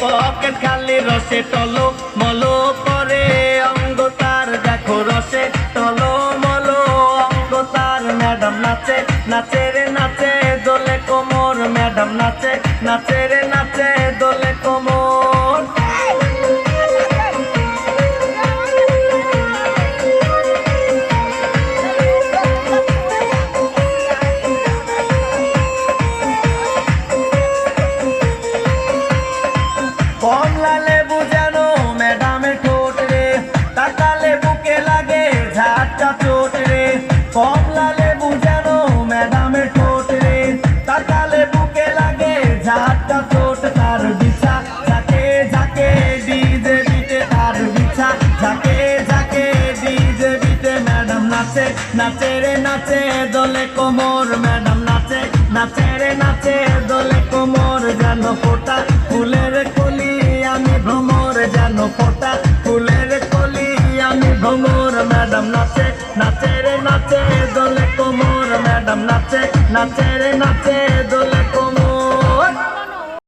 pocket খালি রসে টলো মলো করে অঙ্গ তার দেখো রসে টলো মলো অঙ্গ তার ম্যাডাম নাচে নাচে রে নাচে দোলে কোমর ম্যাডাম নাচে নাচে রে নাচে দোলে কোমর কমলা লেবু যেন ম্যাডামের ঠোঁট রে তাকালে বুকে লাগে ঝাড়টা চোট রে কমলা লেবু যেন ম্যাডামের ঠোঁট রে তাকালে বুকে লাগে ঝাড়টা চোট তার বিছা ঝাঁকে ঝাঁকে ডিজে বিটে তার বিছা ঝাঁকে ঝাঁকে ডিজে বিটে ম্যাডাম নাচে নাচে রে নাচে দোলে কোমর ম্যাডাম নাচে নাচে রে নাচে দোলে কোমর যেন ফোটা ফুলের কলি আমি ভ্রমর যেন ফোটা ফুলের কলি আমি ভ্রমর ম্যাডাম নাচে নাচে রে নাচে দোলে কোমর ম্যাডাম নাচে নাচে রে নাচে